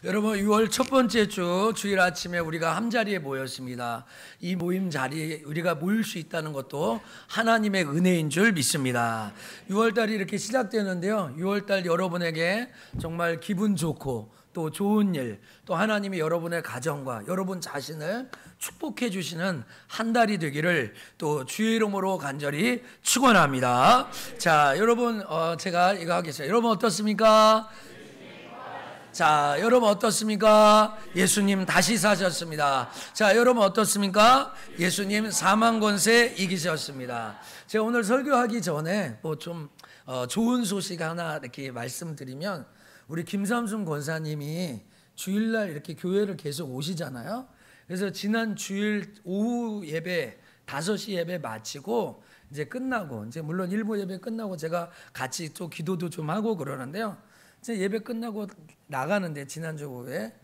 여러분 6월 첫 번째 주 주일 아침에 우리가 한자리에 모였습니다. 이 모임 자리에 우리가 모일 수 있다는 것도 하나님의 은혜인 줄 믿습니다. 6월달이 이렇게 시작되는데요, 6월달 여러분에게 정말 기분 좋고 또 좋은 일, 또 하나님이 여러분의 가정과 여러분 자신을 축복해 주시는 한 달이 되기를 또 주의 이름으로 간절히 축원합니다. 자, 여러분 제가 이거 하겠습니다. 여러분 어떻습니까? 자, 여러분 어떻습니까? 예수님 다시 사셨습니다. 자, 여러분 어떻습니까? 예수님 사망 권세 이기셨습니다. 제가 오늘 설교하기 전에 뭐 좀 좋은 소식 하나 이렇게 말씀드리면, 우리 김삼순 권사님이 주일날 이렇게 교회를 계속 오시잖아요. 그래서 지난 주일 오후 예배 5시 예배 마치고 이제 끝나고, 이제 물론 일부 예배 끝나고 제가 같이 또 기도도 좀 하고 그러는데요, 이제 예배 끝나고 나가는데 지난주 오후에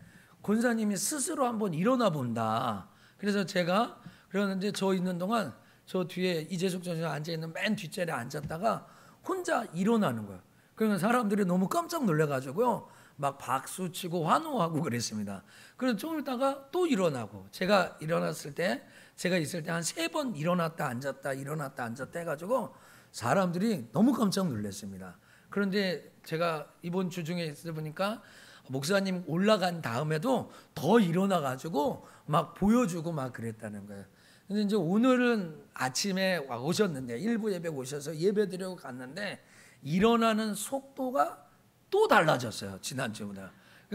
권사님이 스스로 한번 일어나 본다. 그래서 제가 그러는데 저 있는 동안 저 뒤에 이재숙 전사가 앉아있는 맨 뒷자리에 앉았다가 혼자 일어나는 거예요. 그러면 사람들이 너무 깜짝 놀라가지고요, 막 박수 치고 환호하고 그랬습니다. 그래서 좀 있다가 또 일어나고, 제가 일어났을 때, 제가 있을 때 한 3번 일어났다 앉았다 일어났다 앉았다 해가지고 사람들이 너무 깜짝 놀랐습니다. 그런데 제가 이번 주 중에 있어 보니까 목사님 올라간 다음에도 더 일어나가지고 막 보여주고 막 그랬다는 거예요. 근데 이제 오늘은 아침에 오셨는데, 일부 예배 오셔서 예배 드리고 갔는데 일어나는 속도가 또 달라졌어요, 지난주보다.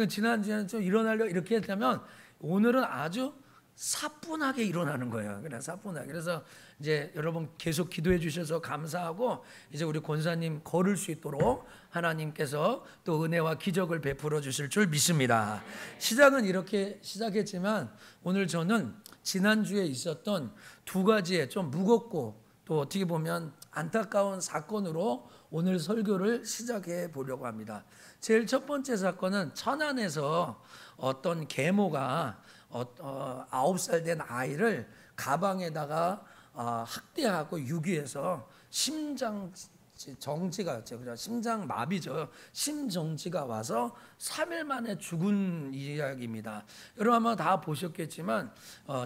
지난주에는 좀 일어나려 이렇게 했다면 오늘은 아주 사뿐하게 일어나는 거예요. 그냥 사뿐하게. 그래서 이제 여러분 계속 기도해 주셔서 감사하고, 이제 우리 권사님 걸을 수 있도록 하나님께서 또 은혜와 기적을 베풀어 주실 줄 믿습니다. 시작은 이렇게 시작했지만 오늘 저는 지난주에 있었던 2가지의 좀 무겁고 또 어떻게 보면 안타까운 사건으로 오늘 설교를 시작해 보려고 합니다. 제일 첫 번째 사건은 천안에서 어떤 계모가 9살 된 아이를 가방에다가 학대하고 유기해서 심장 정지가, 심장 마비죠. 심정지가 와서 3일 만에 죽은 이야기입니다. 여러분 아마 다 보셨겠지만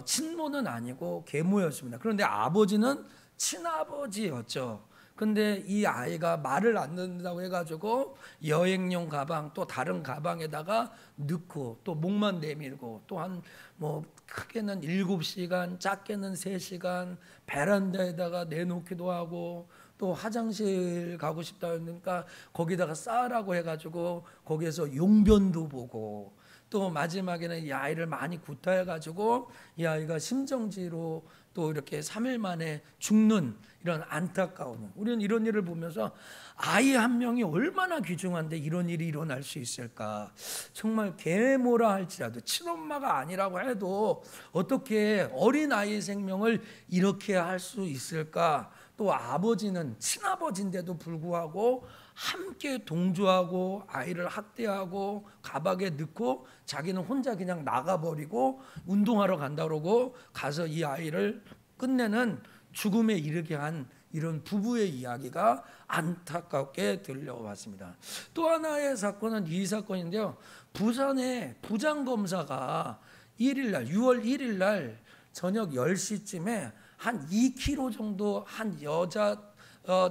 친모는 아니고 계모였습니다. 그런데 아버지는 친아버지였죠. 근데 이 아이가 말을 안 듣는다고 해가지고 여행용 가방 또 다른 가방에다가 넣고 또 목만 내밀고, 또 한 뭐 크게는 7시간 작게는 3시간 베란다에다가 내놓기도 하고, 또 화장실 가고 싶다 그러니까 거기다가 싸라고 해가지고 거기에서 용변도 보고, 또 마지막에는 이 아이를 많이 구타해가지고 이 아이가 심정지로 또 이렇게 3일 만에 죽는 이런 안타까운, 우리는 이런 일을 보면서 아이 한 명이 얼마나 귀중한데 이런 일이 일어날 수 있을까. 정말 계모라 할지라도, 친엄마가 아니라고 해도 어떻게 어린 아이의 생명을 이렇게 할 수 있을까. 또 아버지는 친아버지인데도 불구하고 함께 동조하고 아이를 학대하고 가방에 넣고 자기는 혼자 그냥 나가버리고 운동하러 간다 그러고 가서 이 아이를 끝내는, 죽음에 이르게 한 이런 부부의 이야기가 안타깝게 들려왔습니다. 또 하나의 사건은 이 사건인데요, 부산의 부장검사가 6월 1일 날 저녁 10시쯤에 한 2km 정도 한 여자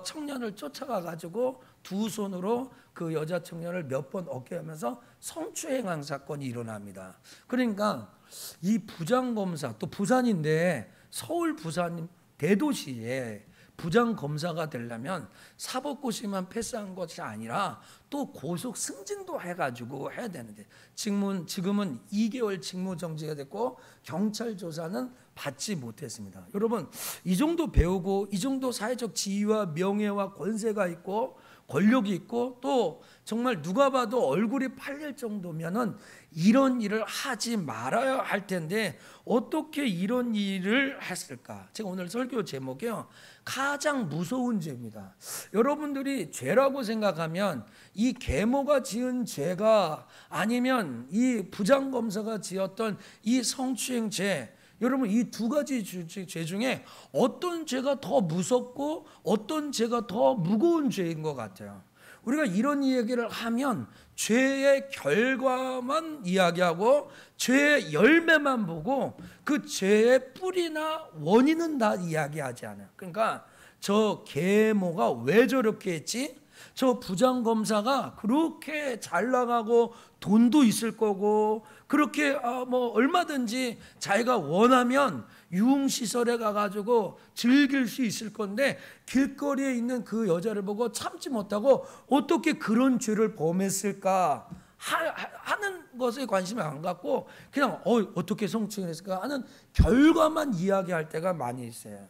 청년을 쫓아가가지고 두 손으로 그 여자 청년을 몇 번 어깨하면서 성추행한 사건이 일어납니다. 그러니까 이 부장검사, 또 부산인데 서울 부산 대도시에 부장검사가 되려면 사법고시만 패스한 것이 아니라 또 고속 승진도 해가지고 해야 되는데, 지금은 2개월 직무정지가 됐고 경찰 조사는 받지 못했습니다. 여러분 이 정도 배우고 이 정도 사회적 지위와 명예와 권세가 있고 권력이 있고 또 정말 누가 봐도 얼굴이 팔릴 정도면은 이런 일을 하지 말아야 할 텐데 어떻게 이런 일을 했을까? 제가 오늘 설교 제목이요, 가장 무서운 죄입니다. 여러분들이 죄라고 생각하면 이 계모가 지은 죄가, 아니면 이 부장검사가 지었던 이 성추행 죄, 여러분 이 2가지 죄 중에 어떤 죄가 더 무섭고 어떤 죄가 더 무거운 죄인 것 같아요? 우리가 이런 이야기를 하면 죄의 결과만 이야기하고 죄의 열매만 보고 그 죄의 뿌리나 원인은 다 이야기하지 않아요. 그러니까 저 계모가 왜 저렇게 했지? 저 부장검사가 그렇게 잘 나가고 돈도 있을 거고 그렇게 뭐 얼마든지 자기가 원하면 유흥시설에 가가지고 즐길 수 있을 건데 길거리에 있는 그 여자를 보고 참지 못하고 어떻게 그런 죄를 범했을까 하는 것에 관심을 안 갖고 그냥 어떻게 성취를 했을까 하는 결과만 이야기할 때가 많이 있어요.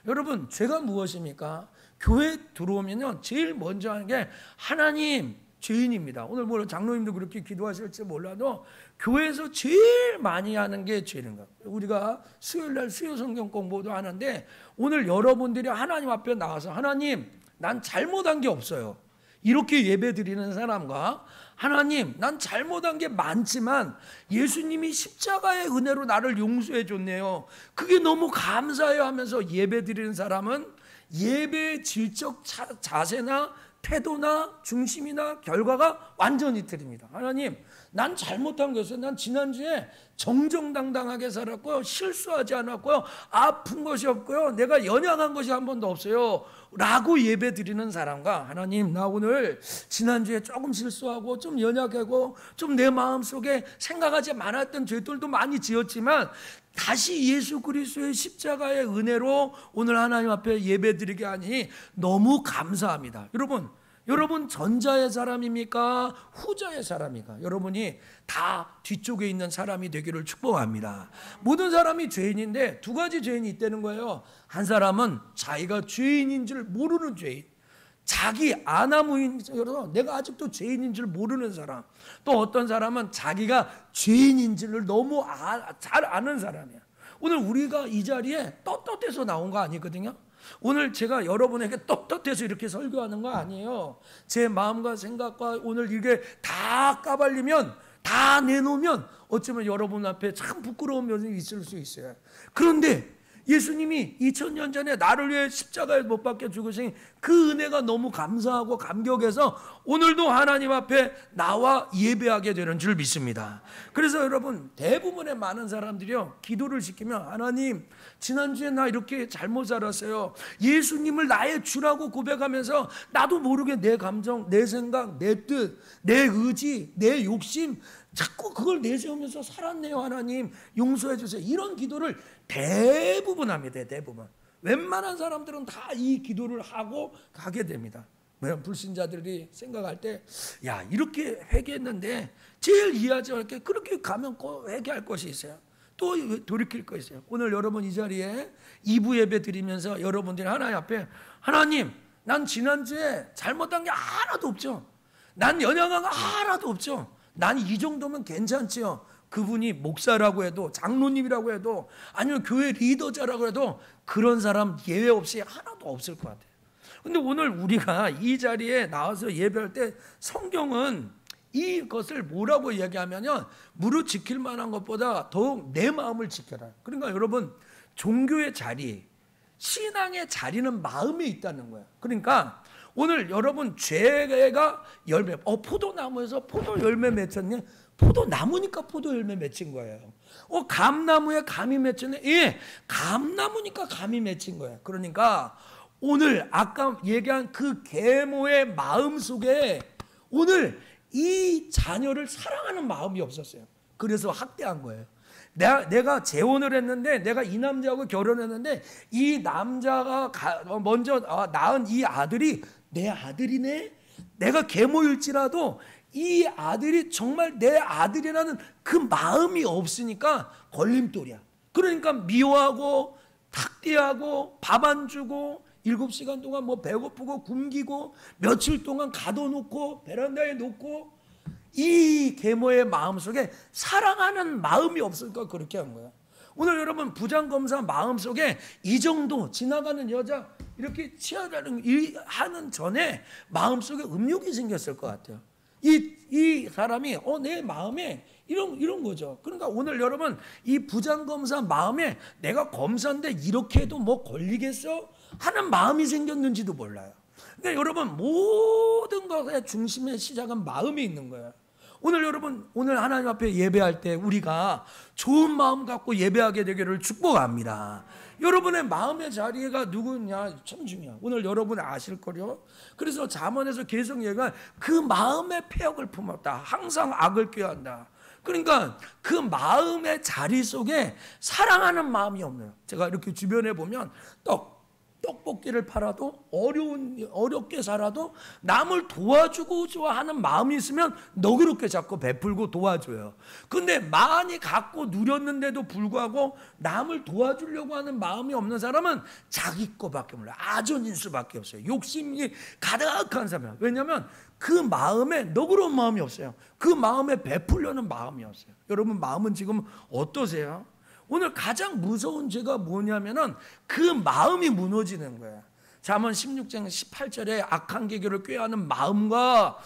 여러분, 죄가 무엇입니까? 교회 들어오면요 제일 먼저 하는 게 하나님 죄인입니다. 오늘 뭐 장로님도 그렇게 기도하실지 몰라도 교회에서 제일 많이 하는 게 죄인가. 우리가 수요일날 수요 성경 공부도 하는데 오늘 여러분들이 하나님 앞에 나와서 하나님 난 잘못한 게 없어요. 이렇게 예배 드리는 사람과 하나님 난 잘못한 게 많지만 예수님이 십자가의 은혜로 나를 용서해 줬네요. 그게 너무 감사해요 하면서 예배 드리는 사람은 예배의 질적 자세나 태도나 중심이나 결과가 완전히 틀립니다. 하나님 난 잘못한 것은 난 지난주에 정정당당하게 살았고요. 실수하지 않았고요. 아픈 것이 없고요. 내가 연약한 것이 한 번도 없어요. 라고 예배 드리는 사람과 하나님 나 오늘 지난주에 조금 실수하고 좀 연약하고 좀 내 마음속에 생각하지 않았던 죄들도 많이 지었지만 다시 예수 그리스도의 십자가의 은혜로 오늘 하나님 앞에 예배 드리게 하니 너무 감사합니다. 여러분 전자의 사람입니까? 후자의 사람입니까? 여러분이 다 뒤쪽에 있는 사람이 되기를 축복합니다. 모든 사람이 죄인인데 두 가지 죄인이 있다는 거예요. 한 사람은 자기가 죄인인 줄 모르는 죄인, 자기 아나무인으로 내가 아직도 죄인인 줄 모르는 사람, 또 어떤 사람은 자기가 죄인인 줄을 너무 잘 아는 사람이야. 오늘 우리가 이 자리에 떳떳해서 나온 거 아니거든요. 오늘 제가 여러분에게 떳떳해서 이렇게 설교하는 거 아니에요. 제 마음과 생각과 오늘 이게 다 까발리면 다 내놓으면 어쩌면 여러분 앞에 참 부끄러운 면이 있을 수 있어요. 그런데 예수님이 2000년 전에 나를 위해 십자가에 못 박혀 죽으신 그 은혜가 너무 감사하고 감격해서 오늘도 하나님 앞에 나와 예배하게 되는 줄 믿습니다. 그래서 여러분 대부분의 많은 사람들이요 기도를 시키면 하나님 지난주에 나 이렇게 잘못 살았어요. 예수님을 나의 주라고 고백하면서 나도 모르게 내 감정, 내 생각, 내 뜻, 내 의지, 내 욕심 자꾸 그걸 내세우면서 살았네요. 하나님 용서해 주세요. 이런 기도를 대부분 합니다. 대부분. 웬만한 사람들은 다 이 기도를 하고 가게 됩니다. 불신자들이 생각할 때 야 이렇게 회개했는데 제일 이해하지 않게 그렇게 가면 꼭 회개할 것이 있어요. 또 돌이킬 것이 있어요. 오늘 여러분 이 자리에 2부 예배 드리면서 여러분들이 하나님 앞에 하나님 난 지난주에 잘못한 게 하나도 없죠. 난 연약한 거 하나도 없죠. 난 이 정도면 괜찮지요. 그분이 목사라고 해도 장로님이라고 해도 아니면 교회 리더자라고 해도 그런 사람 예외 없이 하나도 없을 것 같아요. 근데 오늘 우리가 이 자리에 나와서 예배할 때 성경은 이것을 뭐라고 이야기하면요 무릇 지킬 만한 것보다 더욱 내 마음을 지켜라. 그러니까 여러분 종교의 자리, 신앙의 자리는 마음에 있다는 거예요. 그러니까 오늘 여러분 죄가 열매, 포도나무에서 포도 열매 맺혔니? 포도나무니까 포도 열매 맺힌 거예요. 감나무에 감이 맺혔네? 예, 감나무니까 감이 맺힌 거예요. 그러니까 오늘 아까 얘기한 그 계모의 마음 속에 오늘 이 자녀를 사랑하는 마음이 없었어요. 그래서 학대한 거예요. 내가 재혼을 했는데 내가 이 남자하고 결혼했는데 이 남자가 먼저 낳은 이 아들이 내 아들이네. 내가 계모일지라도 이 아들이 정말 내 아들이라는 그 마음이 없으니까 걸림돌이야. 그러니까 미워하고 학대하고 밥 안 주고 7시간 동안 뭐 배고프고 굶기고 며칠 동안 가둬놓고 베란다에 놓고 이 계모의 마음속에 사랑하는 마음이 없으니까 그렇게 한 거야. 오늘 여러분 부장검사 마음속에 이 정도 지나가는 여자 이렇게 치아다는 하는 전에 마음속에 음욕이 생겼을 것 같아요. 이 사람이 내 마음에 이런 거죠. 그러니까 오늘 여러분 이 부장검사 마음에 내가 검사인데 이렇게 해도 뭐 걸리겠어? 하는 마음이 생겼는지도 몰라요. 그러니까 여러분, 모든 것의 중심의 시작은 마음이 있는 거예요. 오늘 여러분, 오늘 하나님 앞에 예배할 때 우리가 좋은 마음 갖고 예배하게 되기를 축복합니다. 여러분의 마음의 자리가 누구냐 참 중요해요. 오늘 여러분 아실 거요. 그래서 잠언에서 계속 얘기가 그 마음의 패역을 품었다. 항상 악을 꾀한다. 그러니까 그 마음의 자리 속에 사랑하는 마음이 없네요. 제가 이렇게 주변에 보면 떡볶이를 팔아도 어렵게 살아도 남을 도와주고 하는 마음이 있으면 너그럽게 자꾸 베풀고 도와줘요. 근데 많이 갖고 누렸는데도 불구하고 남을 도와주려고 하는 마음이 없는 사람은 자기 거밖에 몰라요. 아전인수밖에 없어요. 욕심이 가득한 사람이에요. 왜냐하면 그 마음에 너그러운 마음이 없어요. 그 마음에 베풀려는 마음이 없어요. 여러분 마음은 지금 어떠세요? 오늘 가장 무서운 죄가 뭐냐면은 그 마음이 무너지는 거예요. 잠언 16장 18절에 악한 계교를 꾀하는 마음과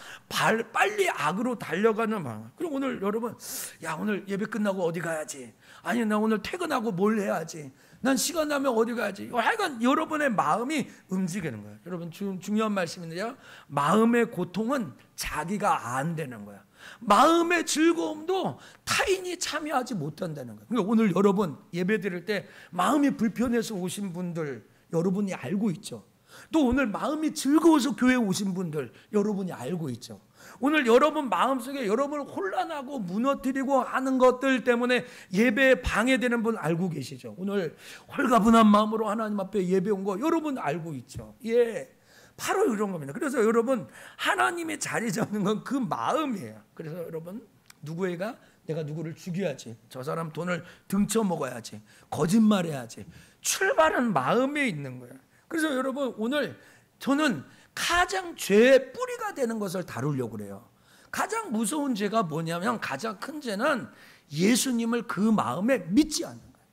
빨리 악으로 달려가는 마음. 그럼 오늘 여러분, 야 오늘 예배 끝나고 어디 가야지. 아니 나 오늘 퇴근하고 뭘 해야지. 난 시간 나면 어디 가야지. 하여간 여러분의 마음이 움직이는 거예요. 여러분 중요한 말씀인데요. 마음의 고통은 자기가 안 되는 거야. 마음의 즐거움도 타인이 참여하지 못한다는 거예요. 그러니까 오늘 여러분 예배 드릴 때 마음이 불편해서 오신 분들 여러분이 알고 있죠. 또 오늘 마음이 즐거워서 교회에 오신 분들 여러분이 알고 있죠. 오늘 여러분 마음속에 여러분을 혼란하고 무너뜨리고 하는 것들 때문에 예배에 방해되는 분 알고 계시죠. 오늘 홀가분한 마음으로 하나님 앞에 예배 온 거 여러분 알고 있죠. 예, 바로 이런 겁니다. 그래서 여러분 하나님의 자리 잡는 건 그 마음이에요. 그래서 여러분 누구애가 내가 누구를 죽여야지, 저 사람 돈을 등쳐 먹어야지, 거짓말해야지, 출발은 마음에 있는 거예요. 그래서 여러분 오늘 저는 가장 죄의 뿌리가 되는 것을 다루려고 그래요. 가장 무서운 죄가 뭐냐면 가장 큰 죄는 예수님을 그 마음에 믿지 않는 거예요.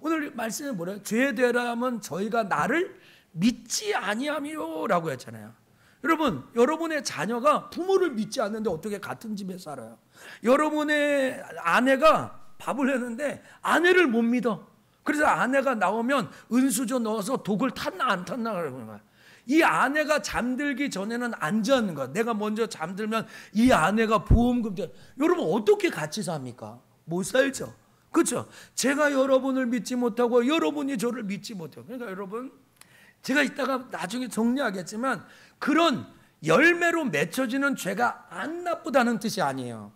오늘 말씀이 뭐래요? 죄에 대하면 저희가 나를 믿지 아니하미요라고 했잖아요. 여러분, 여러분의 자녀가 부모를 믿지 않는데 어떻게 같은 집에 살아요? 여러분의 아내가 밥을 했는데 아내를 못 믿어. 그래서 아내가 나오면 은수저 넣어서 독을 탔나 안 탔나 그러는 거야. 이 아내가 잠들기 전에는 안 자는 거야. 내가 먼저 잠들면 이 아내가 보험금 때 여러분 어떻게 같이 삽니까? 못 살죠. 그렇죠? 제가 여러분을 믿지 못하고 여러분이 저를 믿지 못해요. 그러니까 여러분 제가 이따가 나중에 정리하겠지만 그런 열매로 맺혀지는 죄가 안 나쁘다는 뜻이 아니에요.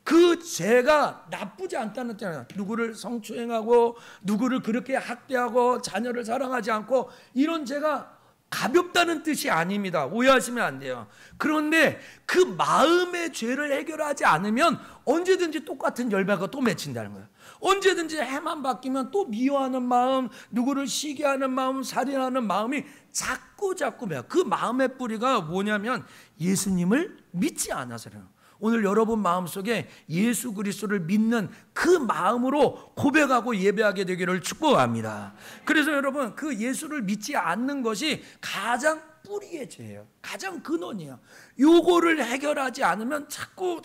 그 죄가 나쁘지 않다는 뜻이에요. 누구를 성추행하고 누구를 그렇게 학대하고 자녀를 사랑하지 않고 이런 죄가 가볍다는 뜻이 아닙니다. 오해하시면 안 돼요. 그런데 그 마음의 죄를 해결하지 않으면 언제든지 똑같은 열매가 또 맺힌다는 거예요. 언제든지 해만 바뀌면 또 미워하는 마음, 누구를 시기하는 마음, 살인하는 마음이 자꾸 맺어요. 그 마음의 뿌리가 뭐냐면 예수님을 믿지 않아서요. 오늘 여러분 마음속에 예수 그리스도를 믿는 그 마음으로 고백하고 예배하게 되기를 축복합니다. 그래서 여러분 그 예수를 믿지 않는 것이 가장 뿌리의 죄예요. 가장 근원이에요. 요거를 해결하지 않으면 자꾸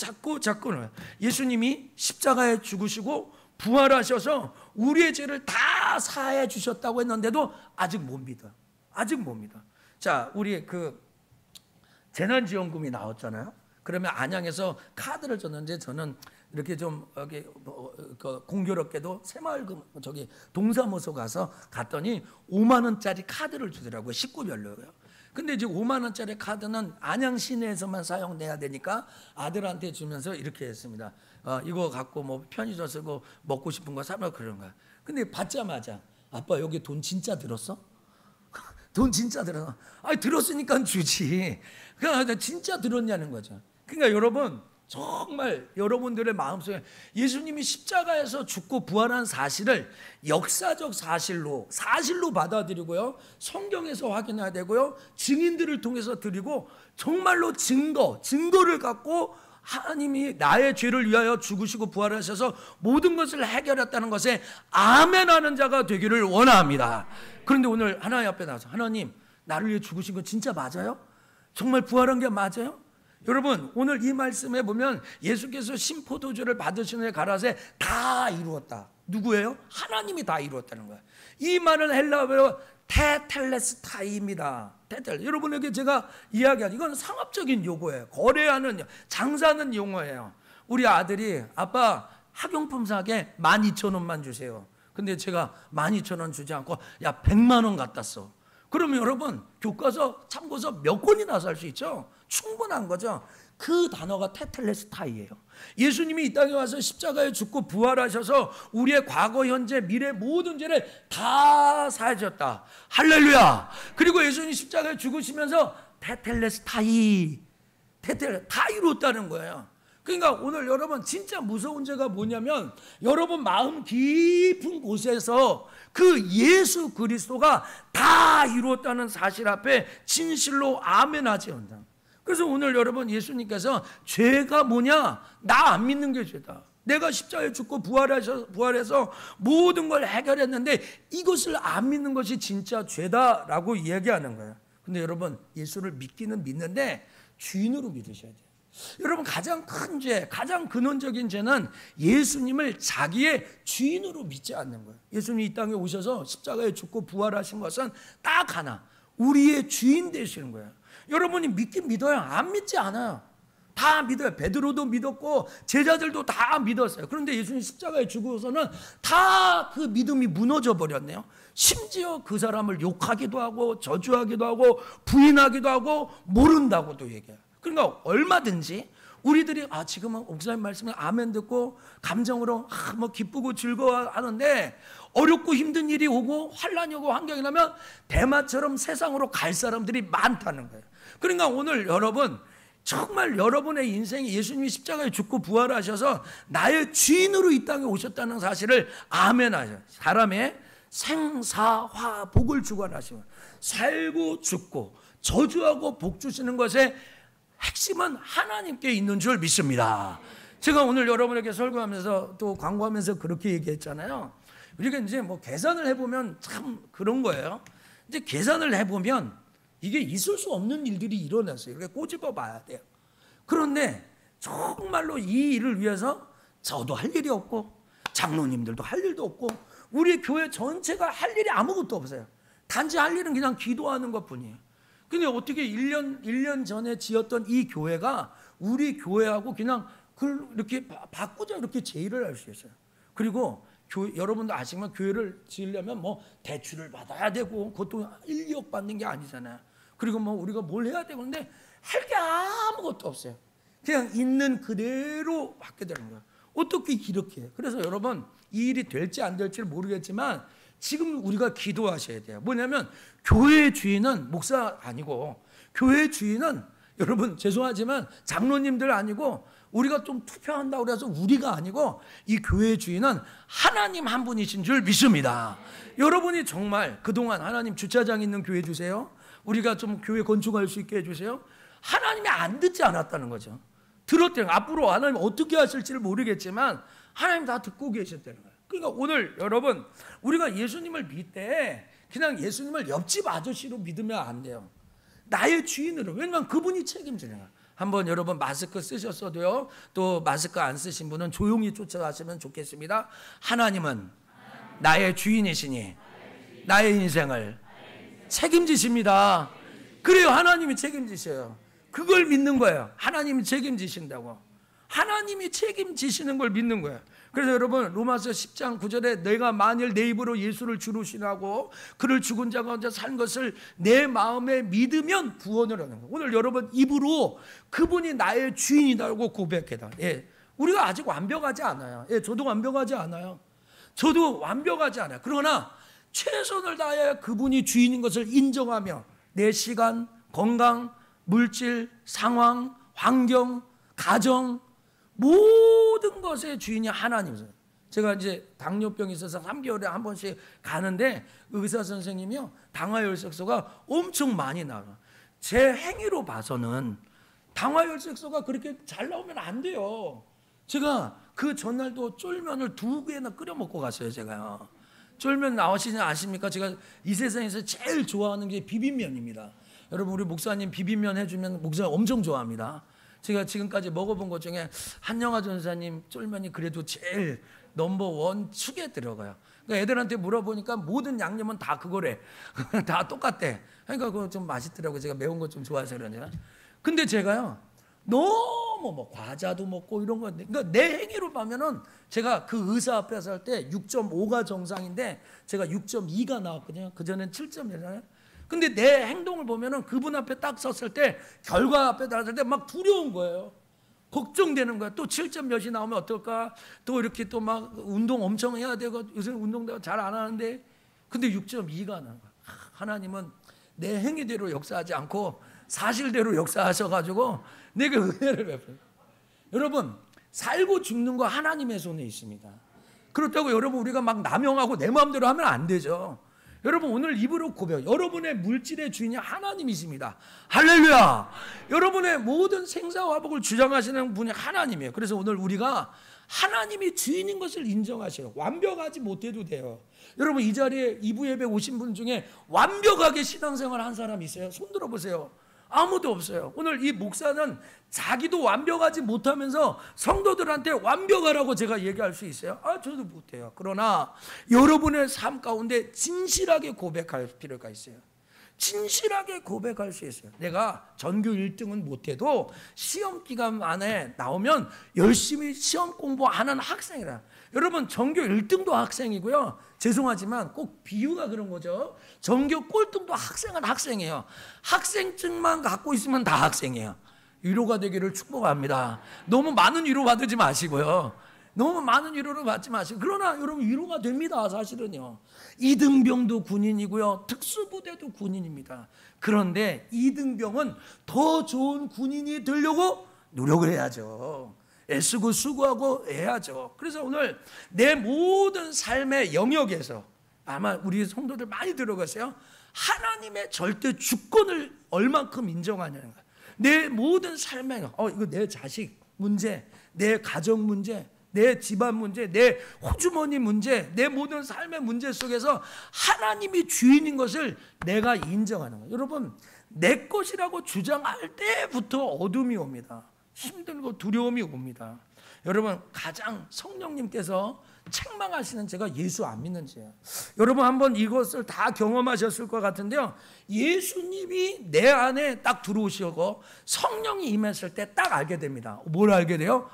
예수님이 십자가에 죽으시고 부활하셔서 우리의 죄를 다 사해 주셨다고 했는데도 아직 못 믿어. 자, 우리 그 재난지원금이 나왔잖아요. 그러면 안양에서 카드를 줬는데 저는 이렇게 좀 여기 공교롭게도 새마을금 저기 동사무소 갔더니 5만 원짜리 카드를 주더라고요. 식구별로요. 근데 이제 5만 원짜리 카드는 안양 시내에서만 사용돼야 되니까 아들한테 주면서 이렇게 했습니다. 이거 갖고 뭐 편의점 쓰고 먹고 싶은 거 사면 그런 거야. 근데 받자마자 아빠 여기 돈 진짜 들었어? 돈 진짜 들었어? 아니 들었으니까 주지. 그러니까 진짜 들었냐는 거죠. 그러니까 여러분 정말 여러분들의 마음속에 예수님이 십자가에서 죽고 부활한 사실을 역사적 사실로 받아들이고요. 성경에서 확인해야 되고요. 증인들을 통해서 드리고 정말로 증거를 갖고 하나님이 나의 죄를 위하여 죽으시고 부활하셔서 모든 것을 해결했다는 것에 아멘하는 자가 되기를 원합니다. 그런데 오늘 하나님 앞에 나와서 하나님 나를 위해 죽으신 거 진짜 맞아요? 정말 부활한 게 맞아요? 여러분 오늘 이 말씀에 보면 예수께서 신포도주를 받으신 후에 가라사대 다 이루었다. 누구예요? 하나님이 다 이루었다는 거예요. 이 말은 헬라어로 테텔레스타이입니다. 여러분에게 제가 이야기한 이건 상업적인 용어예요. 거래하는, 장사하는 용어예요. 우리 아들이 아빠 학용품 사게 12,000원만 주세요. 근데 제가 12,000원 주지 않고 야 100만 원 갖다 써. 그러면 여러분 교과서 참고서 몇 권이나 살 수 있죠? 충분한 거죠. 그 단어가 테텔레스타이예요. 예수님이 이 땅에 와서 십자가에 죽고 부활하셔서 우리의 과거, 현재, 미래 모든 죄를 다 사하셨다. 할렐루야. 그리고 예수님이 십자가에 죽으시면서 테텔레스타이, 다 이뤘다는 거예요. 그러니까 오늘 여러분 진짜 무서운 죄가 뭐냐면 여러분 마음 깊은 곳에서 그 예수 그리스도가 다 이루었다는 사실 앞에 진실로 아멘하지 않는다. 그래서 오늘 여러분 예수님께서 죄가 뭐냐? 나 안 믿는 게 죄다. 내가 십자가에 죽고 부활해서 모든 걸 해결했는데 이것을 안 믿는 것이 진짜 죄다라고 이야기하는 거예요. 근데 여러분 예수를 믿기는 믿는데 주인으로 믿으셔야 돼요. 여러분 가장 큰 죄, 가장 근원적인 죄는 예수님을 자기의 주인으로 믿지 않는 거예요. 예수님이 이 땅에 오셔서 십자가에 죽고 부활하신 것은 딱 하나, 우리의 주인 되시는 거예요. 여러분이 믿긴 믿어요? 안 믿지 않아요. 다 믿어요. 베드로도 믿었고 제자들도 다 믿었어요. 그런데 예수님 십자가에 죽어서는 다 그 믿음이 무너져 버렸네요. 심지어 그 사람을 욕하기도 하고 저주하기도 하고 부인하기도 하고 모른다고도 얘기해요. 그러니까 얼마든지 우리들이 지금은 목사님 말씀에 아멘 듣고 감정으로 뭐 기쁘고 즐거워하는데 어렵고 힘든 일이 오고 환란이 오고 환경이 나면 대마처럼 세상으로 갈 사람들이 많다는 거예요. 그러니까 오늘 여러분 정말 여러분의 인생이 예수님이 십자가에 죽고 부활하셔서 나의 주인으로 이 땅에 오셨다는 사실을 아멘하셔요. 사람의 생사화 복을 주관하시면 살고 죽고 저주하고 복 주시는 것에 핵심은 하나님께 있는 줄 믿습니다. 제가 오늘 여러분에게 설교하면서 또 광고하면서 그렇게 얘기했잖아요. 우리가 이제 뭐 계산을 해보면 참 그런 거예요. 이제 계산을 해보면 이게 있을 수 없는 일들이 일어났어요. 이렇게 꼬집어 봐야 돼요. 그런데 정말로 이 일을 위해서 저도 할 일이 없고 장로님들도 할 일도 없고 우리 교회 전체가 할 일이 아무것도 없어요. 단지 할 일은 그냥 기도하는 것뿐이에요. 근데 어떻게 1년 전에 지었던 이 교회가 우리 교회하고 그냥 이렇게 바꾸자 이렇게 제의를 할 수 있어요. 그리고 여러분도 아시면 교회를 지으려면 뭐 대출을 받아야 되고 그것도 1, 2억 받는 게 아니잖아요. 그리고 뭐 우리가 뭘 해야 되고 근데 할 게 아무것도 없어요. 그냥 있는 그대로 받게 되는 거예요. 어떻게 이렇게 해요? 그래서 여러분 이 일이 될지 안 될지 모르겠지만 지금 우리가 기도하셔야 돼요. 뭐냐면 교회의 주인은 목사 아니고 교회의 주인은 여러분 죄송하지만 장로님들 아니고 우리가 좀 투표한다고 그래서 우리가 아니고 이 교회의 주인은 하나님 한 분이신 줄 믿습니다. 여러분이 정말 그동안 하나님 주차장 있는 교회 주세요. 우리가 좀 교회 건축할 수 있게 해주세요. 하나님이 안 듣지 않았다는 거죠. 들었대요. 앞으로 하나님 어떻게 하실지를 모르겠지만 하나님 다 듣고 계셨다는 거예요. 그러니까 오늘 여러분 우리가 예수님을 믿을 때 그냥 예수님을 옆집 아저씨로 믿으면 안 돼요. 나의 주인으로. 왜냐하면 그분이 책임지는 거예요. 한번 여러분 마스크 쓰셨어도요. 또 마스크 안 쓰신 분은 조용히 쫓아가시면 좋겠습니다. 하나님은 나의 주인이시니 나의 인생을 책임지십니다. 그래요. 하나님이 책임지셔요. 그걸 믿는 거예요. 하나님이 책임지신다고. 하나님이 책임지시는 걸 믿는 거예요. 그래서 여러분 로마서 10장 9절에 내가 만일 내 입으로 예수를 주로 신하고 그를 죽은 자 가운데 산 것을 내 마음에 믿으면 구원을 하는 거예요. 오늘 여러분 입으로 그분이 나의 주인이라고 고백해라. 예, 우리가 아직 완벽하지 않아요. 예, 저도 완벽하지 않아요. 저도 완벽하지 않아요. 그러나 최선을 다해 그분이 주인인 것을 인정하며 내 시간, 건강, 물질, 상황, 환경, 가정 모든 것의 주인이 하나님이세요. 제가 이제 당뇨병이 있어서 3개월에 한 번씩 가는데 의사 선생님이요 당화혈색소가 엄청 많이 나와. 제 행위로 봐서는 당화혈색소가 그렇게 잘 나오면 안 돼요. 제가 그 전날도 쫄면을 2개나 끓여 먹고 갔어요. 제가요. 쫄면 나오시지 아십니까? 제가 이 세상에서 제일 좋아하는 게 비빔면입니다. 여러분 우리 목사님 비빔면 해주면 목사님 엄청 좋아합니다. 제가 지금까지 먹어본 것 중에 한영아 전사님 쫄면이 그래도 제일 넘버원 축에 들어가요. 그러니까 애들한테 물어보니까 모든 양념은 다 그거래. 다 똑같대. 그러니까 그거 좀 맛있더라고요. 제가 매운 거 좀 좋아해서 그러냐. 근데 제가요, 너무 뭐 과자도 먹고 이런 거, 그러니까 내 행위로 보면은 제가 그 의사 앞에서 할 때 6.5가 정상인데 제가 6.2가 나왔거든요. 그전엔 7.1이잖아요. 근데 내 행동을 보면은 그분 앞에 딱 섰을 때, 결과 앞에 나섰을 때 막 두려운 거예요. 걱정되는 거야. 또 7점 몇이 나오면 어떨까? 또 이렇게 또 막 운동 엄청 해야 되고, 요새 운동도 잘 안 하는데, 근데 6.2가 나는 거야. 하나님은 내 행위대로 역사하지 않고 사실대로 역사하셔가지고 내게 은혜를 베풀어요. 여러분, 살고 죽는 거 하나님의 손에 있습니다. 그렇다고 여러분 우리가 막 남용하고 내 마음대로 하면 안 되죠. 여러분, 오늘 입으로 고백, 여러분의 물질의 주인이 하나님이십니다. 할렐루야. 여러분의 모든 생사화복을 주장하시는 분이 하나님이에요. 그래서 오늘 우리가 하나님이 주인인 것을 인정하셔요. 완벽하지 못해도 돼요. 여러분, 이 자리에 2부 예배 오신 분 중에 완벽하게 신앙생활 한 사람 있어요? 손 들어보세요. 아무도 없어요. 오늘 이 목사는 자기도 완벽하지 못하면서 성도들한테 완벽하라고 제가 얘기할 수 있어요? 저도 못해요. 그러나 여러분의 삶 가운데 진실하게 고백할 필요가 있어요. 진실하게 고백할 수 있어요. 내가 전교 1등은 못해도 시험 기간 안에 나오면 열심히 시험 공부하는 학생이라. 여러분, 전교 1등도 학생이고요. 죄송하지만 꼭 비유가 그런 거죠. 전교 꼴등도 학생은 학생이에요. 학생증만 갖고 있으면 다 학생이에요. 위로가 되기를 축복합니다. 너무 많은 위로 받지 마시고요. 너무 많은 위로를 받지 마시고. 그러나 여러분, 위로가 됩니다. 사실은요. 이등병도 군인이고요. 특수부대도 군인입니다. 그런데 이등병은 더 좋은 군인이 되려고 노력을 해야죠. 애쓰고 수고하고 해야죠. 그래서 오늘 내 모든 삶의 영역에서 아마 우리 성도들 많이 들어가세요. 하나님의 절대 주권을 얼만큼 인정하냐는 거예요. 내 모든 삶의 이거 내 자식 문제, 내 가정 문제, 내 집안 문제, 내 호주머니 문제, 내 모든 삶의 문제 속에서 하나님이 주인인 것을 내가 인정하는 거예요. 여러분, 내 것이라고 주장할 때부터 어둠이 옵니다. 힘들고 두려움이 옵니다. 여러분, 가장 성령님께서 책망하시는 제가 예수 안 믿는 죄예요. 여러분, 한번 이것을 다 경험하셨을 것 같은데요. 예수님이 내 안에 딱 들어오시고 성령이 임했을 때 딱 알게 됩니다. 뭘 알게 돼요?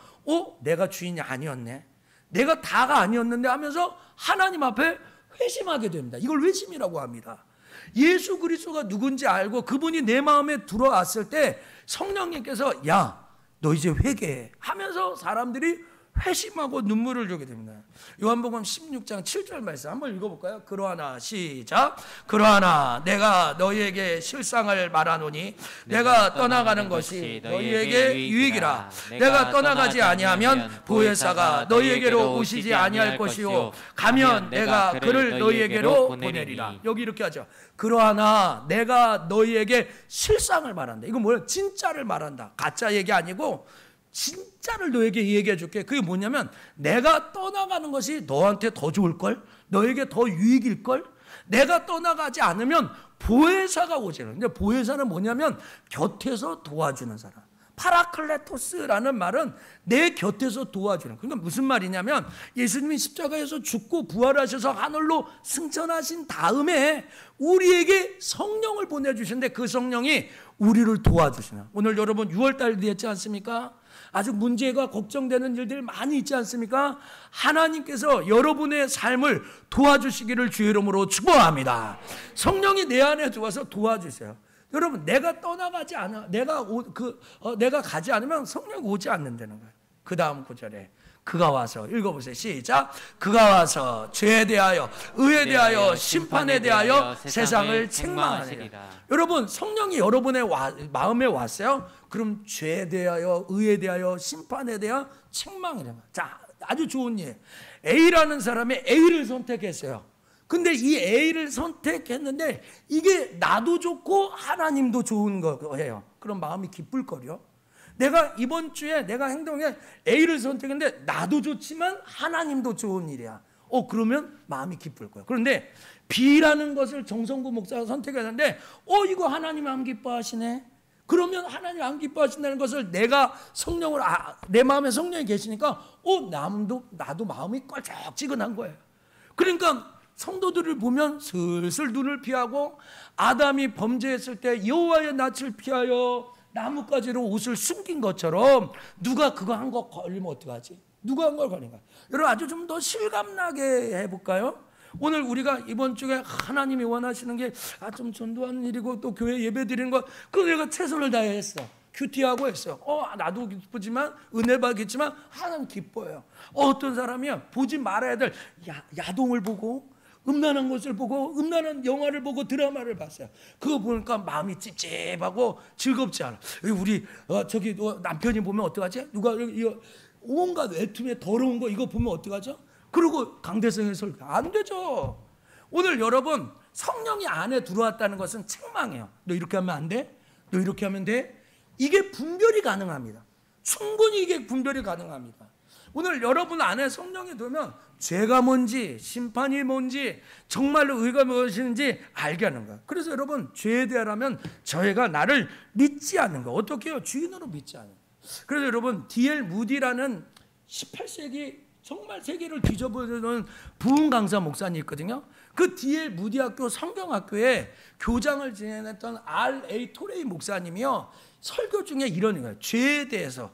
내가 주인이 아니었네. 내가 다가 아니었는데 하면서 하나님 앞에 회심하게 됩니다. 이걸 회심이라고 합니다. 예수 그리스도가 누군지 알고 그분이 내 마음에 들어왔을 때 성령님께서 야, 너 이제 회개해 하면서 사람들이 회심하고 눈물을 주게 됩니다. 요한복음 16장 7절 말씀 한번 읽어볼까요? 그러하나 시작. 그러하나 내가 너희에게 실상을 말하노니 내가 떠나가는 것이 너희에게 유익이라. 내가 떠나가지 아니하면 보혜사가 너희에게로 오시지 아니할 것이요 가면 내가 그를 너희에게로 보내리라. 여기 이렇게 하죠. 그러하나 내가 너희에게 실상을 말한다. 이건 뭐예요? 진짜를 말한다. 가짜 얘기 아니고 진짜를 너에게 얘기해 줄게. 그게 뭐냐면 내가 떠나가는 것이 너한테 더 좋을걸? 너에게 더 유익일걸? 내가 떠나가지 않으면 보혜사가 오지는. 근데 보혜사는 뭐냐면 곁에서 도와주는 사람. 파라클레토스라는 말은 내 곁에서 도와주는. 그러니까 무슨 말이냐면 예수님이 십자가에서 죽고 부활하셔서 하늘로 승천하신 다음에 우리에게 성령을 보내주시는데 그 성령이 우리를 도와주시는. 오늘 여러분 6월달 됐지 않습니까? 아주 문제가 걱정되는 일들 많이 있지 않습니까? 하나님께서 여러분의 삶을 도와주시기를 주의 이름으로 축복합니다. 성령이 내 안에 들어와서 도와주세요. 여러분, 내가 떠나가지 않아, 내가 가지 않으면 성령이 오지 않는다는 거예요. 그 다음 구절에 그가 와서 읽어보세요. 시작. 그가 와서 죄에 대하여 의에 대하여 심판에 대하여 세상을 책망하리라. 여러분, 성령이 여러분의 마음에 왔어요. 그럼 죄에 대하여 의에 대하여 심판에 대하여 책망이라. 자, 아주 좋은 예. A라는 사람이 A를 선택했어요. 근데 이 A를 선택했는데 이게 나도 좋고 하나님도 좋은 거예요. 그럼 마음이 기쁠 거려. 내가 이번 주에 내가 행동에 A를 선택했는데 나도 좋지만 하나님도 좋은 일이야. 그러면 마음이 기쁠 거야. 그런데 B라는 것을 정성구 목사가 선택했는데 이거 하나님 안 기뻐하시네. 그러면 하나님 안 기뻐하신다는 것을 내가 성령을 내 마음에 성령이 계시니까 나도 마음이 껄쩍지근한 거예요. 그러니까 성도들을 보면 슬슬 눈을 피하고 아담이 범죄했을 때 여호와의 낯을 피하여 나뭇가지로 옷을 숨긴 것처럼 누가 그거 한 거 걸리면 어떡하지? 누가 한 걸 걸린가? 여러분 아주 좀 더 실감나게 해볼까요? 오늘 우리가 이번 주에 하나님이 원하시는 게 좀 전도하는 일이고 또 교회 예배 드리는 거 그거 내가 최선을 다했어. 큐티하고 했어요. 나도 기쁘지만 은혜 받겠지만 하나님 기뻐요. 어떤 사람이야 보지 말아야 될 야동을 보고 음란한 것을 보고 음란한 영화를 보고 드라마를 봤어요. 그거 보니까 마음이 찝찝하고 즐겁지 않아. 우리 저기 남편이 보면 어떡하지? 누가 이거 온갖 외투에 더러운 거 이거 보면 어떡하죠? 그리고 강대성의 설교 안 되죠. 오늘 여러분 성령이 안에 들어왔다는 것은 책망이에요. 너 이렇게 하면 안 돼? 너 이렇게 하면 돼? 이게 분별이 가능합니다. 충분히 이게 분별이 가능합니다. 오늘 여러분 안에 성령이 들면 죄가 뭔지 심판이 뭔지 정말로 의가 무엇인지 알게 하는 거예요. 그래서 여러분 죄에 대하라면 저희가 나를 믿지 않는 거 어떻게 해요? 주인으로 믿지 않는 거예요. 그래서 여러분 D.L. 무디라는 18세기 정말 세계를 뒤져보는 부흥 강사 목사님 있거든요. 그 D.L. 무디 학교 성경학교에 교장을 지냈던 R.A. 토레이 목사님이요 설교 중에 이런 거예요. 죄에 대해서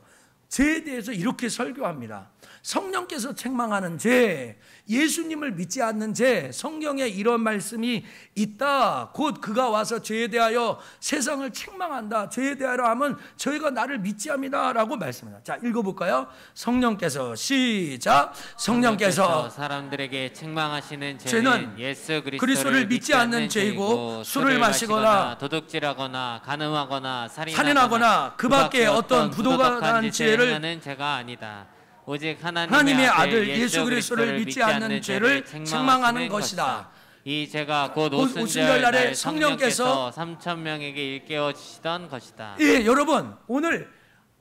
이렇게 설교합니다. 성령께서 책망하는 죄, 예수님을 믿지 않는 죄, 성경에 이런 말씀이 있다. 곧 그가 와서 죄에 대하여 세상을 책망한다. 죄에 대하여 하면 저희가 나를 믿지 합니다 라고 말씀합니다. 자, 읽어볼까요? 성령께서 시작. 성령께서 사람들에게 책망하시는 죄는 예수 그리스도를 믿지 않는 죄이고 술을 마시거나 도둑질하거나 간음하거나 살인하거나 그 밖에 어떤 부도덕한 죄를 하는 죄가 아니다. 오직 하나님의 아들 예수 그리스도를 믿지 않는 죄를 책망하는 것이다. 이 죄가 곧 오순절날에 성령께서 3,000명에게 일깨워 주시던 것이다. 예, 여러분 오늘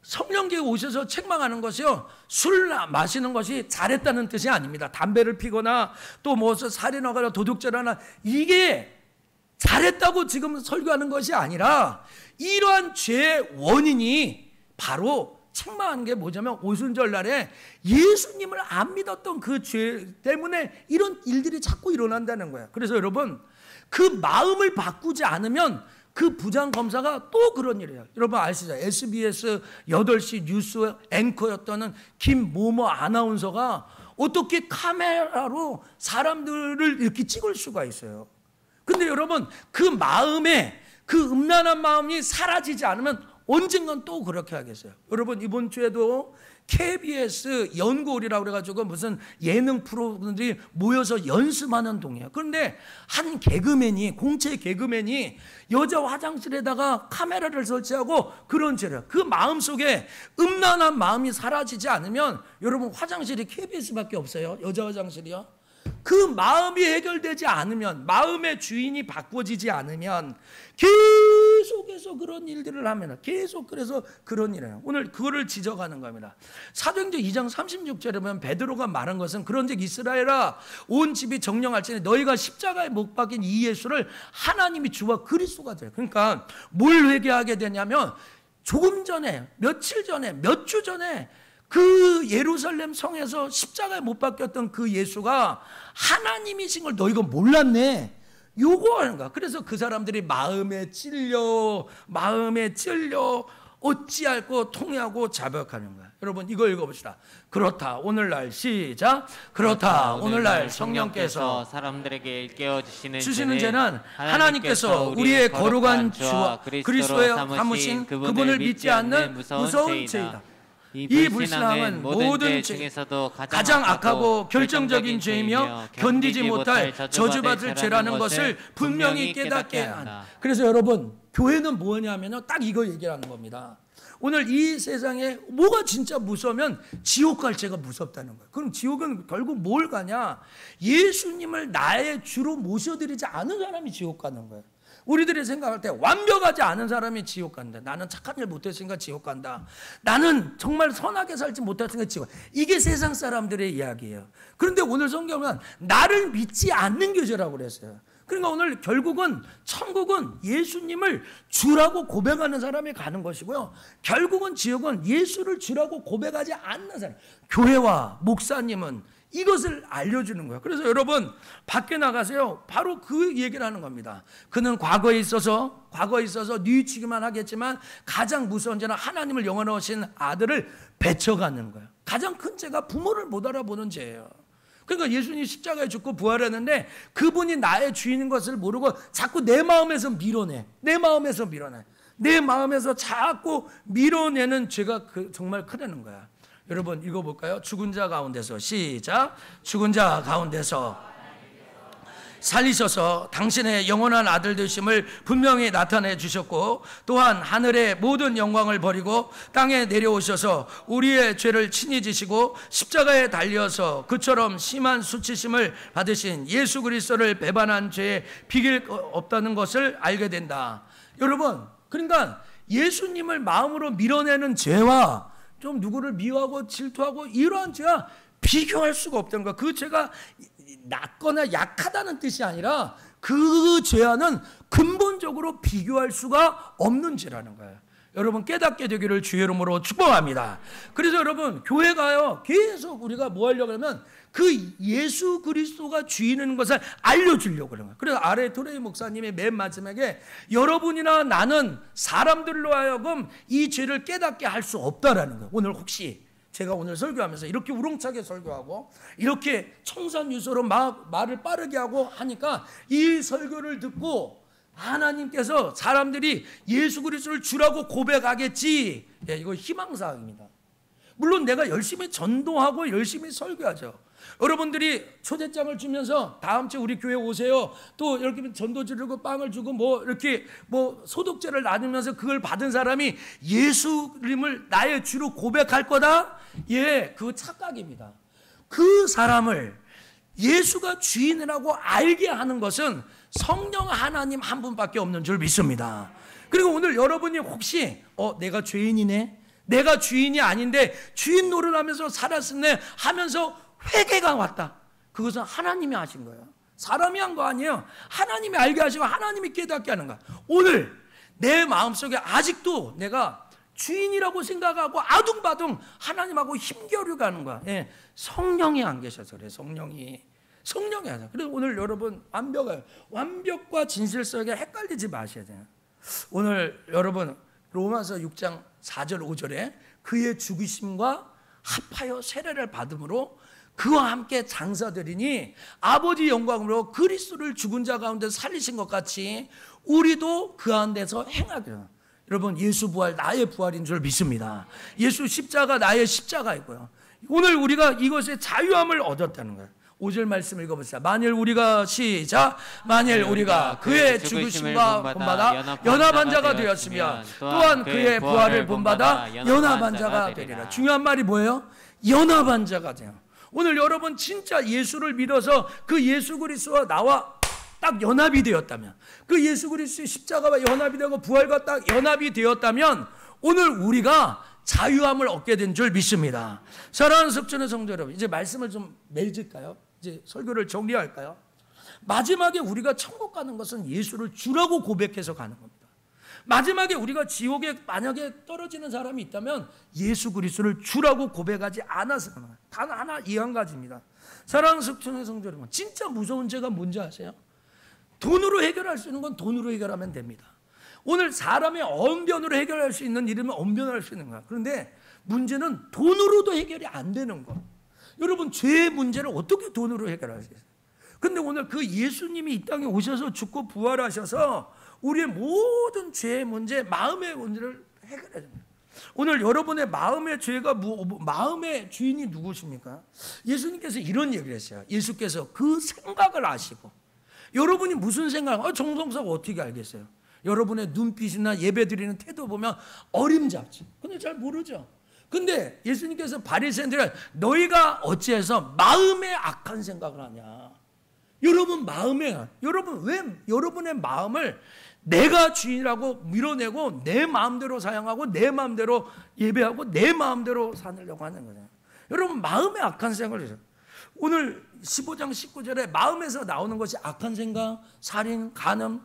성령께서 오셔서 책망하는 것이요 술 마시는 것이 잘했다는 뜻이 아닙니다. 담배를 피거나 또 뭐 살인하거나 도둑질하거나 이게 잘했다고 지금 설교하는 것이 아니라 이러한 죄의 원인이 바로 책망하는 게 뭐냐면 오순절 날에 예수님을 안 믿었던 그 죄 때문에 이런 일들이 자꾸 일어난다는 거예요. 그래서 여러분 그 마음을 바꾸지 않으면 그 부장 검사가 또 그런 일이에요. 여러분 아시죠? SBS 8시 뉴스 앵커였던 김모모 아나운서가 어떻게 카메라로 사람들을 이렇게 찍을 수가 있어요. 근데 여러분 그 마음에 그 음란한 마음이 사라지지 않으면 언젠간 또 그렇게 하겠어요. 여러분 이번 주에도 KBS 연구홀이라고 그래가지고 무슨 예능 프로들이 모여서 연습하는 동이에요. 그런데 한 개그맨이 공채 개그맨이 여자 화장실에다가 카메라를 설치하고 그런 죄를 그 마음속에 음란한 마음이 사라지지 않으면 여러분 화장실이 KBS밖에 없어요. 여자 화장실이요. 그 마음이 해결되지 않으면 마음의 주인이 바꿔지지 않으면 계속해서 그런 일들을 하면 계속 그래서 그런 일이에요. 오늘 그거를 지적하는 겁니다. 사도행전 2장 36절에 보면 베드로가 말한 것은 그런즉 이스라엘아 온 집이 정령할지니 너희가 십자가에 못 박인 이 예수를 하나님이 주와 그리스도가 돼. 그러니까 뭘 회개하게 되냐면 조금 전에 며칠 전에 몇 주 전에 그 예루살렘 성에서 십자가에 못 박혔던 그 예수가 하나님이신 걸 너희가 몰랐네. 요거 하는 거야. 그래서 그 사람들이 마음에 찔려 어찌할꼬 통회하고 자백하는 거야. 여러분 이거 읽어봅시다. 그렇다 오늘날 시작. 그렇다 오늘날 성령께서 사람들에게 일깨워 주시는 죄는 하나님께서 우리의 거룩한 주와 그리스도의 삼으신 그분을 믿지 않는 무서운 죄이다. 이 불신앙은 모든 죄 중에서도 가장 악하고 결정적인 죄이며 견디지 못할 저주받을 죄라는 것을 분명히 깨닫게 한다. 그래서 여러분 교회는 뭐냐면요 딱 이거 얘기하는 겁니다. 오늘 이 세상에 뭐가 진짜 무서우면 지옥 갈 죄가 무섭다는 거예요. 그럼 지옥은 결국 뭘 가냐? 예수님을 나의 주로 모셔드리지 않은 사람이 지옥 가는 거예요. 우리들이 생각할 때 완벽하지 않은 사람이 지옥 간다. 나는 착한 일 못했으니까 지옥 간다. 나는 정말 선하게 살지 못했으니까 지옥 간다. 이게 세상 사람들의 이야기예요. 그런데 오늘 성경은 나를 믿지 않는 교제라고 그랬어요. 그러니까 오늘 결국은 천국은 예수님을 주라고 고백하는 사람이 가는 것이고요. 결국은 지옥은 예수를 주라고 고백하지 않는 사람, 교회와 목사님은 이것을 알려주는 거예요. 그래서 여러분 밖에 나가세요. 바로 그 얘기를 하는 겁니다. 그는 과거에 있어서 뉘우치기만 하겠지만 가장 무서운 죄는 하나님을 영원하신 아들을 배척하는 거예요. 가장 큰 죄가 부모를 못 알아보는 죄예요. 그러니까 예수님이 십자가에 죽고 부활했는데 그분이 나의 주인인 것을 모르고 자꾸 내 마음에서 밀어내. 내 마음에서 자꾸 밀어내는 죄가 정말 크다는 거야. 여러분 읽어볼까요? 죽은 자 가운데서 시작. 죽은 자 가운데서 살리셔서 당신의 영원한 아들 되심을 분명히 나타내 주셨고 또한 하늘의 모든 영광을 버리고 땅에 내려오셔서 우리의 죄를 친히 지시고 십자가에 달려서 그처럼 심한 수치심을 받으신 예수 그리스도를 배반한 죄에 비길 없다는 것을 알게 된다. 여러분 그러니까 예수님을 마음으로 밀어내는 죄와 좀 누구를 미워하고 질투하고 이러한 죄와 비교할 수가 없다는 거야. 그 죄가 낮거나 약하다는 뜻이 아니라 그 죄와는 근본적으로 비교할 수가 없는 죄라는 거예요. 여러분 깨닫게 되기를 주의 이름으로 축복합니다. 그래서 여러분 교회 가요. 계속 우리가 뭐 하려고 하면 그 예수 그리스도가 주인인 것을 알려주려고 그러는 거예요. 그래서 아래 토레이 목사님이 맨 마지막에 여러분이나 나는 사람들로 하여금 이 죄를 깨닫게 할 수 없다라는 거예요. 오늘 혹시 제가 오늘 설교하면서 이렇게 우렁차게 설교하고 이렇게 청산유소로 말을 빠르게 하고 하니까 이 설교를 듣고 하나님께서 사람들이 예수 그리스도를 주라고 고백하겠지. 예, 이거 희망사항입니다. 물론 내가 열심히 전도하고 열심히 설교하죠. 여러분들이 초대장을 주면서 다음 주에 우리 교회 오세요. 또 이렇게 전도 주고 빵을 주고 뭐 이렇게 뭐 소독제를 나누면서 그걸 받은 사람이 예수님을 나의 주로 고백할 거다? 예, 그거 착각입니다. 그 사람을 예수가 주인이라고 알게 하는 것은 성령 하나님 한 분밖에 없는 줄 믿습니다. 그리고 오늘 여러분이 혹시 내가 죄인이네? 내가 주인이 아닌데 주인 노릇하면서 살았었네 하면서 회개가 왔다. 그것은 하나님이 하신 거예요. 사람이 한 거 아니에요. 하나님이 알게 하시고 하나님이 깨닫게 하는 거야. 오늘 내 마음속에 아직도 내가 주인이라고 생각하고 아둥바둥 하나님하고 힘겨루게 하는 거야. 예, 성령이 안 계셔서 그래. 성령이 하죠. 그래서 오늘 여러분 완벽과 진실성에 헷갈리지 마셔야 돼요. 오늘 여러분 로마서 6장 4절 5절에 그의 죽으심과 합하여 세례를 받음으로 그와 함께 장사되리니 아버지 영광으로 그리스도를 죽은 자 가운데 살리신 것 같이 우리도 그 안에서 행하리라. 여러분 예수 부활 나의 부활인 줄 믿습니다. 예수 십자가 나의 십자가이고요. 오늘 우리가 이것의 자유함을 얻었다는 거예요. 5절 말씀 읽어보세요. 만일 우리가 시작. 만일 우리가 그의 죽으심과 본받아 연합한 자가 되었으면 또한 그의 부활을 본받아 연합한 자가 되리라. 중요한 말이 뭐예요? 연합한 자가 돼요. 오늘 여러분 진짜 예수를 믿어서 그 예수 그리스도와 나와 딱 연합이 되었다면, 그 예수 그리스도의 십자가와 연합이 되고 부활과 딱 연합이 되었다면 오늘 우리가 자유함을 얻게 된 줄 믿습니다. 사랑하는 석전의 성도 여러분, 이제 말씀을 좀 맺을까요? 이제 설교를 정리할까요? 마지막에 우리가 천국 가는 것은 예수를 주라고 고백해서 가는 겁니다. 마지막에 우리가 지옥에 만약에 떨어지는 사람이 있다면 예수 그리스도를 주라고 고백하지 않아서 가는 거예요. 단 하나 이 한 가지입니다. 사랑하는 석전의 성도 여러분, 진짜 무서운 죄가 뭔지 아세요? 돈으로 해결할 수 있는 건 돈으로 해결하면 됩니다. 오늘 사람의 언변으로 해결할 수 있는 일이면 언변을 할 수 있는 거야. 그런데 문제는 돈으로도 해결이 안 되는 거. 여러분 죄의 문제를 어떻게 돈으로 해결할 수 있어요? 근데 오늘 그 예수님이 이 땅에 오셔서 죽고 부활하셔서 우리의 모든 죄의 문제, 마음의 문제를 해결해 줍니다. 오늘 여러분의 마음의 죄가 마음의 주인이 누구십니까? 예수님께서 이런 얘기를 했어요. 예수께서 그 생각을 아시고, 여러분이 무슨 생각, 정성사가 어떻게 알겠어요? 여러분의 눈빛이나 예배드리는 태도 보면 어림잡지. 근데 잘 모르죠. 근데 예수님께서 바리새인들은 너희가 어찌해서 마음에 악한 생각을 하냐? 여러분 왜 여러분의 마음을 내가 주인이라고 밀어내고 내 마음대로 사용하고 내 마음대로 예배하고 내 마음대로 사느려고 하는 거잖아요. 여러분 마음에 악한 생각을 해요. 오늘 15장 19절에 마음에서 나오는 것이 악한 생각, 살인, 간음,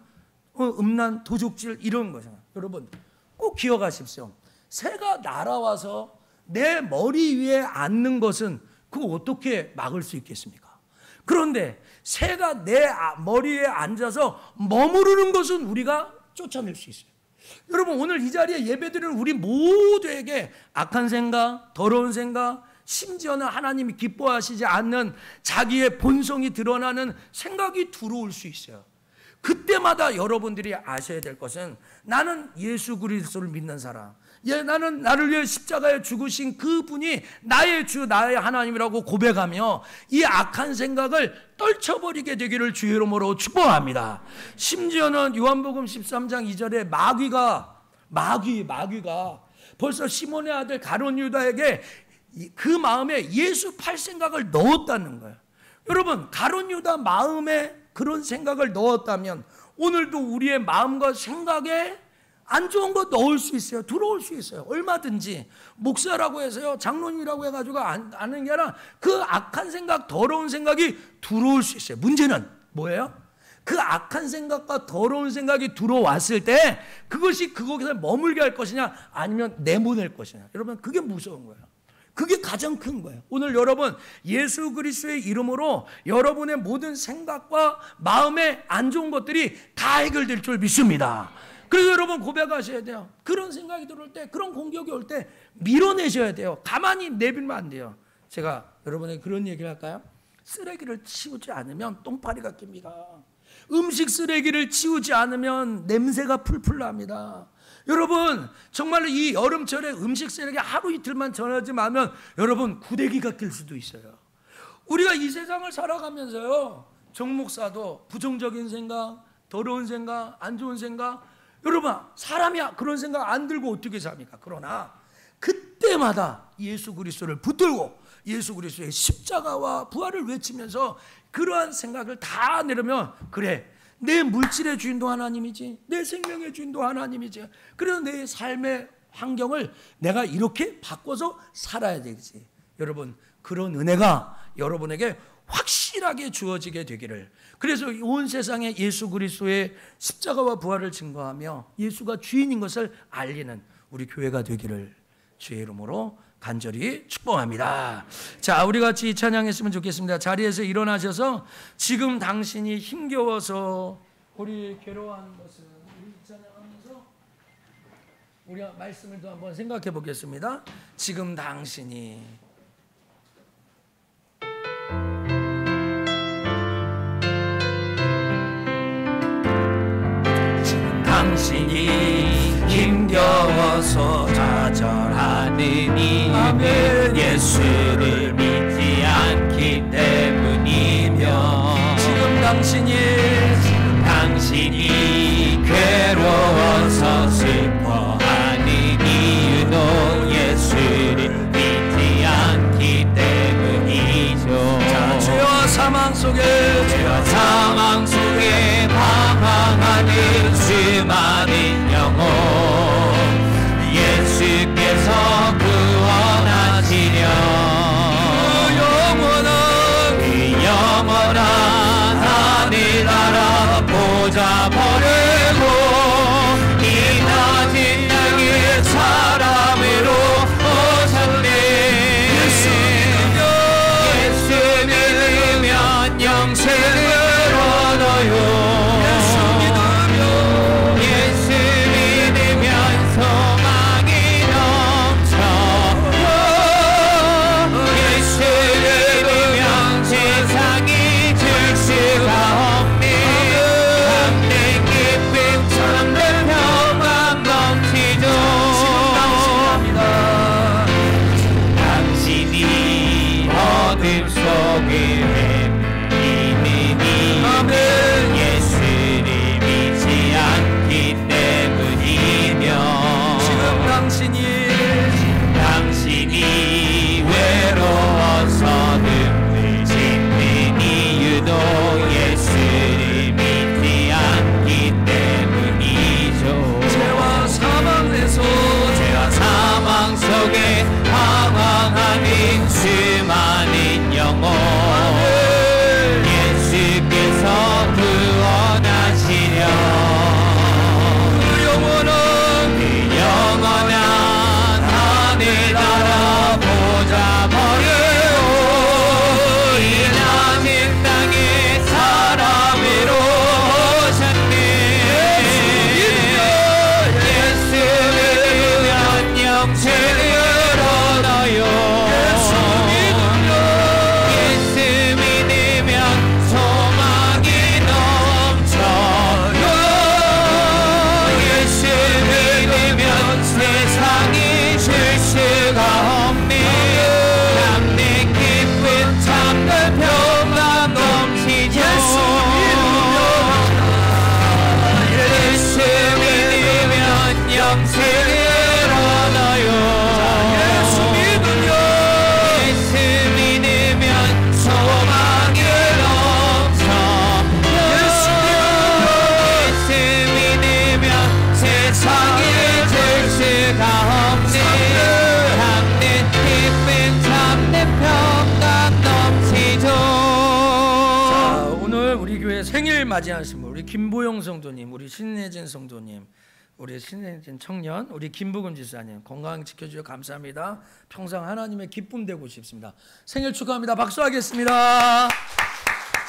음란, 도둑질 이런 거잖아요. 여러분 꼭 기억하십시오. 새가 날아와서 내 머리 위에 앉는 것은 그거 어떻게 막을 수 있겠습니까? 그런데 새가 내 머리에 앉아서 머무르는 것은 우리가 쫓아낼 수 있어요. 여러분 오늘 이 자리에 예배드리는 우리 모두에게 악한 생각, 더러운 생각, 심지어는 하나님이 기뻐하시지 않는 자기의 본성이 드러나는 생각이 들어올 수 있어요. 그때마다 여러분들이 아셔야 될 것은 나는 예수 그리스도를 믿는 사람, 나는 나를 위해 십자가에 죽으신 그분이 나의 주, 나의 하나님이라고 고백하며 이 악한 생각을 떨쳐버리게 되기를 주의 이름으로 축복합니다. 심지어는 요한복음 13장 2절에 마귀가 벌써 시몬의 아들 가룟 유다에게 그 마음에 예수 팔 생각을 넣었다는 거예요. 여러분 가룟 유다 마음에 그런 생각을 넣었다면 오늘도 우리의 마음과 생각에 안 좋은 거 넣을 수 있어요. 들어올 수 있어요. 얼마든지 목사라고 해서요, 장로님이라고 해가지고 아는 게 아니라 그 악한 생각, 더러운 생각이 들어올 수 있어요. 문제는 뭐예요? 그 악한 생각과 더러운 생각이 들어왔을 때 그것이 그곳에 머물게 할 것이냐 아니면 내보낼 것이냐. 여러분 그게 무서운 거예요. 그게 가장 큰 거예요. 오늘 여러분 예수 그리스도의 이름으로 여러분의 모든 생각과 마음에 안 좋은 것들이 다 해결될 줄 믿습니다. 그래서 여러분 고백하셔야 돼요. 그런 생각이 들어올 때, 그런 공격이 올 때 밀어내셔야 돼요. 가만히 내비면 안 돼요. 제가 여러분에게 그런 얘기를 할까요? 쓰레기를 치우지 않으면 똥파리가 낍니다. 음식 쓰레기를 치우지 않으면 냄새가 풀풀 납니다. 여러분 정말로 이 여름철에 음식 쓰레기 하루 이틀만 전하지 마면 여러분 구데기가 낄 수도 있어요. 우리가 이 세상을 살아가면서요, 정 목사도 부정적인 생각, 더러운 생각, 안 좋은 생각, 여러분 사람이 그런 생각 안 들고 어떻게 삽니까? 그러나 그때마다 예수 그리스도를 붙들고 예수 그리스도의 십자가와 부활을 외치면서 그러한 생각을 다 내려면, 그래 내 물질의 주인도 하나님이지, 내 생명의 주인도 하나님이지, 그래서 내 삶의 환경을 내가 이렇게 바꿔서 살아야 되지. 여러분 그런 은혜가 여러분에게 확실하게 주어지게 되기를, 그래서 온 세상에 예수 그리스도의 십자가와 부활을 증거하며 예수가 주인인 것을 알리는 우리 교회가 되기를 주의 이름으로 간절히 축복합니다. 자, 우리 같이 찬양했으면 좋겠습니다. 자리에서 일어나셔서 지금 당신이 힘겨워서 우리 괴로워하는 것은 우리 찬양하면서 우리 말씀을 또 한번 생각해 보겠습니다. 지금 당신이 힘겨워서 좌절하는 이유는 예수를 믿지 않기 때문이며, 지금 당신이 괴로워서 슬퍼하는 이유도 예수를 믿지 않기 때문이죠. 자, 죄와 사망 속에 방황하는 수많은 영혼, 예수께서 구원하시려 그 영원한 하늘나라 보좌 버리고 이 낮은 땅의 사람으로 오셨네. 예수 믿으면 영생을 얻어요. 세상이 줄 수가 없네. 생일 맞이하신 분, 우리 김보영 성도님, 우리 신혜진 성도님, 우리 신혜진 청년, 우리 김부금 지사님 건강 지켜주셔서 감사합니다. 평생 하나님의 기쁨 되고 싶습니다. 생일 축하합니다. 박수하겠습니다.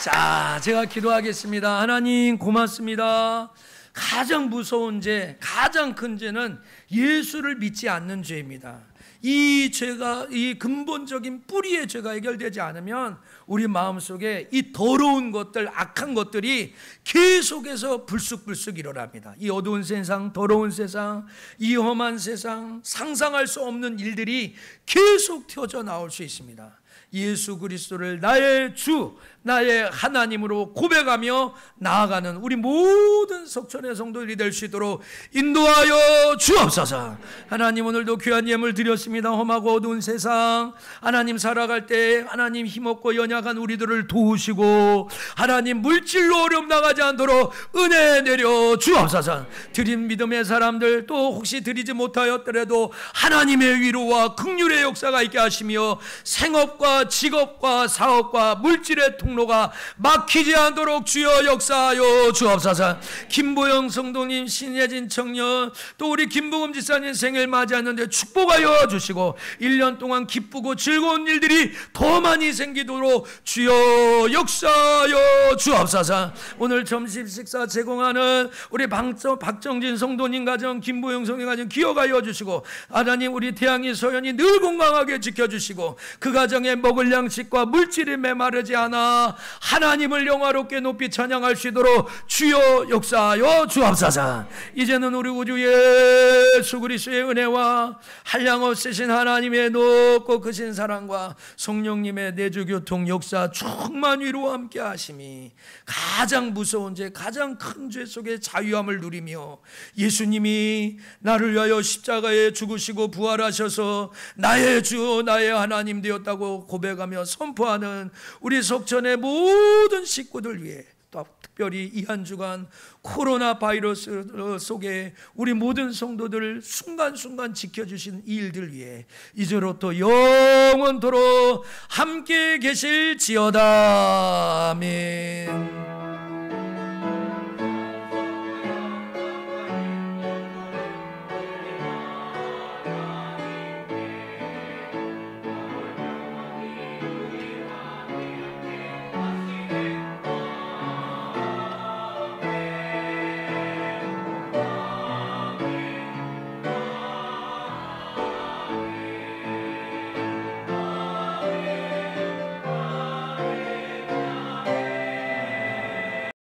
자, 제가 기도하겠습니다. 하나님 고맙습니다. 가장 무서운 죄, 가장 큰 죄는 예수를 믿지 않는 죄입니다. 이 죄가, 이 근본적인 뿌리의 죄가 해결되지 않으면 우리 마음속에 이 더러운 것들, 악한 것들이 계속해서 불쑥불쑥 일어납니다. 이 어두운 세상, 더러운 세상, 이 험한 세상, 상상할 수 없는 일들이 계속 튀어져 나올 수 있습니다. 예수 그리스도를 나의 주, 나의 하나님으로 고백하며 나아가는 우리 모든 석천의 성도들이 될 수 있도록 인도하여 주옵소서. 하나님, 오늘도 귀한 예물 드렸습니다. 험하고 어두운 세상, 하나님 살아갈 때 하나님 힘없고 연약한 우리들을 도우시고, 하나님 물질로 어려움 나가지 않도록 은혜 내려 주옵소서. 드린 믿음의 사람들, 또 혹시 드리지 못하였더라도 하나님의 위로와 긍휼의 역사가 있게 하시며, 생업과 직업과 사업과 물질의 통로가 막히지 않도록 주여 역사하여 주옵소서. 김보영 성도님, 신혜진 청년, 또 우리 김부금 지사님 생일 맞이하는데 축복하여 주시고 1년 동안 기쁘고 즐거운 일들이 더 많이 생기도록 주여 역사하여 주옵소서. 오늘 점심 식사 제공하는 우리 박정진 성도님 가정, 김보영 성도님 가정 기억하여 주시고, 하나님 우리 태양이 소연이 늘 건강하게 지켜주시고, 그 가정에 먹을 양식과 물질이 메마르지 않아 하나님을 영화롭게 높이 찬양할 수 있도록 주여 역사하여 주옵소서. 이제는 우리 구주 예수 그리스도의 은혜와 한량없으신 하나님의 높고 크신 사랑과 성령님의 내주교통 역사 충만 위로와 함께 하심이 가장 무서운 죄, 가장 큰 죄 속에 자유함을 누리며, 예수님이 나를 위하여 십자가에 죽으시고 부활하셔서 나의 주, 나의 하나님 되었다고 고백하며 선포하는 우리 석천의 모든 식구들 위해, 또 특별히 이 한 주간 코로나 바이러스 속에 우리 모든 성도들 순간순간 지켜주신 이 일들 위해 이제로부터 영원토록 함께 계실지어다. 아멘.